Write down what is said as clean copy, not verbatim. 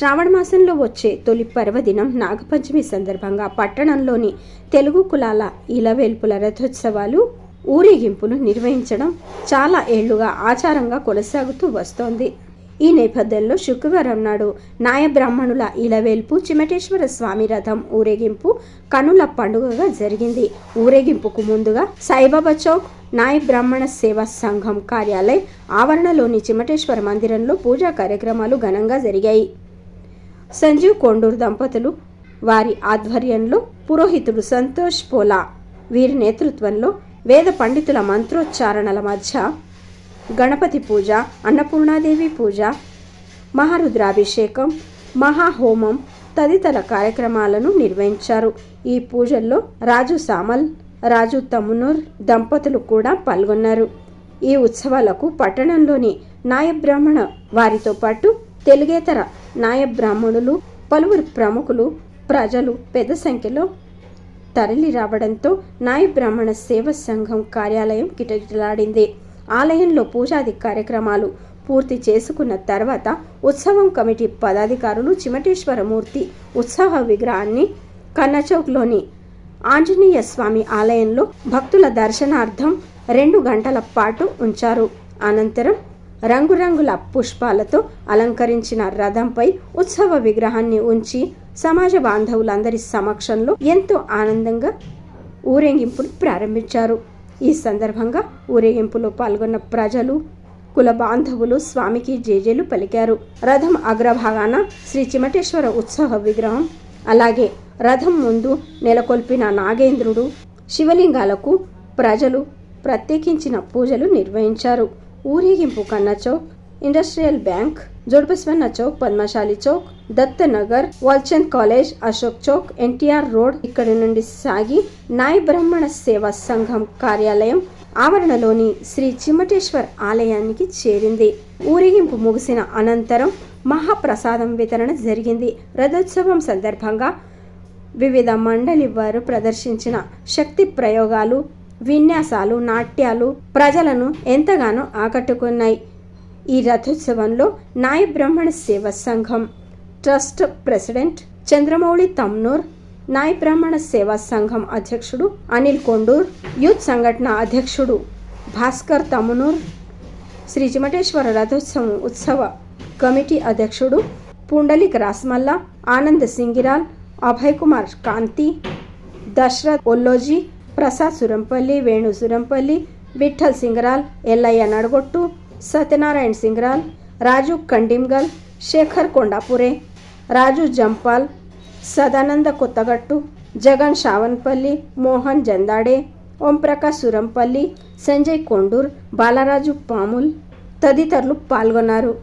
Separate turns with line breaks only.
శ్రావణ మాసంలో వచ్చే తొలి పర్వదినం నాగపంచమి సందర్భంగా పట్టణంలోని తెలుగు కులాల ఇలవేల్పుల రథోత్సవాలు ఊరేగింపులు నిర్వహించడం చాలా ఏళ్లుగా ఆచారంగా కొనసాగుతూ వస్తోంది. ఈ నేపథ్యంలో శుక్రవారం నాడు నాయ బ్రాహ్మణుల ఇలవేల్పు చిమటేశ్వర స్వామి రథం ఊరేగింపు కనుల పండుగగా జరిగింది. ఊరేగింపుకు ముందుగా సాయిబాబా చౌక్ నాయ బ్రాహ్మణ సేవా సంఘం కార్యాలయం ఆవరణలోని చిమటేశ్వర మందిరంలో పూజా కార్యక్రమాలు ఘనంగా జరిగాయి. సంజీవ్ కొండూరు దంపతులు వారి ఆధ్వర్యంలో పురోహితుడు సంతోష్ పోలా వీరి నేతృత్వంలో వేద పండితుల మంత్రోచ్చారణల మధ్య గణపతి పూజ, అన్నపూర్ణాదేవి పూజ, మహారుద్రాభిషేకం, మహాహోమం తదితర కార్యక్రమాలను నిర్వహించారు. ఈ పూజల్లో రాజు సామల్, రాజు తమ్మునూర్ దంపతులు కూడా పాల్గొన్నారు. ఈ ఉత్సవాలకు పట్టణంలోని నాయ బ్రాహ్మణ వారితో పాటు తెలుగేతర నాయ బ్రాహ్మణులు, పలువురు ప్రముఖులు, ప్రజలు పెద్ద సంఖ్యలో తరలి రావడంతో నాయ బ్రాహ్మణ సేవా సంఘం కార్యాలయం కిటకిటలాడింది. ఆలయంలో పూజాది కార్యక్రమాలు పూర్తి చేసుకున్న తర్వాత ఉత్సవం కమిటీ పదాధికారులు చిమటేశ్వరమూర్తి ఉత్సవ విగ్రహాన్ని కన్నచౌక్లోని ఆంజనేయ స్వామి ఆలయంలో భక్తుల దర్శనార్థం 2 గంటల పాటు ఉంచారు. అనంతరం రంగురంగుల పుష్పాలతో అలంకరించిన రథంపై ఉత్సవ విగ్రహాన్ని ఉంచి సమాజ బాంధవులందరి సమక్షంలో ఎంతో ఆనందంగా ఊరేగింపును ప్రారంభించారు. ఈ సందర్భంగా ఊరేగింపులో పాల్గొన్న ప్రజలు, కుల బాంధవులు స్వామికి జేజేలు పలికారు. రథం అగ్రభాగాన శ్రీ చిమటేశ్వర ఉత్సవ విగ్రహం, అలాగే రథం ముందు నెలకొల్పిన నాగేంద్రుడు, శివలింగాలకు ప్రజలు ప్రత్యేకించిన పూజలు నిర్వహించారు. ఊరేగింపు Kanna Chowk, industrial bank, Jodbaswanna Chowk, Padmashali Chowk, Datta Nagar, Walchand college, Ashok Chowk, NTR road ఇక్కడి నుండి సాగి నాయ బ్రాహ్మణ సేవా సంఘం కార్యాలయం ఆవరణలోని శ్రీ చిమటేశ్వర్ ఆలయానికి చేరింది. ఊరేగింపు ముగిసిన అనంతరం మహాప్రసాదం వితరణ జరిగింది. రథోత్సవం సందర్భంగా వివిధ మండలి వారు ప్రదర్శించిన శక్తి ప్రయోగాలు, విన్యాసాలు, నాట్యాలు ప్రజలను ఎంతగానో ఆకట్టుకున్నాయి. ఈ రథోత్సవంలో నాయ బ్రాహ్మణ సేవా సంఘం ట్రస్ట్ ప్రెసిడెంట్ చంద్రమౌళి తమ్నూర్, నాయ బ్రాహ్మణ సేవా సంఘం అధ్యక్షుడు అనిల్ కొండూర్, యూత్ సంఘటన అధ్యక్షుడు భాస్కర్ తమ్నూర్, శ్రీ చిమటేశ్వర రథోత్సవం ఉత్సవ కమిటీ అధ్యక్షుడు పుండలిక్ రాస్మల్లా, ఆనంద్ సింగిరాల్, అభయ్ కుమార్ కాంతి, దశరథ్ ఒల్లోజీ, ప్రసాద్ సురంపల్లి, వేణు సురంపల్లి, విఠల్ సింగరాల్, ఎల్లయ్య నడగొట్టు, సత్యనారాయణ సింగరాల్, రాజు కండిమ్గల్, శేఖర్ కొండాపురే, రాజు జంపాల్, సదానంద కొత్తగట్టు, జగన్ షావన్పల్లి, మోహన్ జందాడే, ఓంప్రకాష్ సురంపల్లి, సంజయ్ కొండూర్, బాలరాజు పాముల్ తదితరులు పాల్గొన్నారు.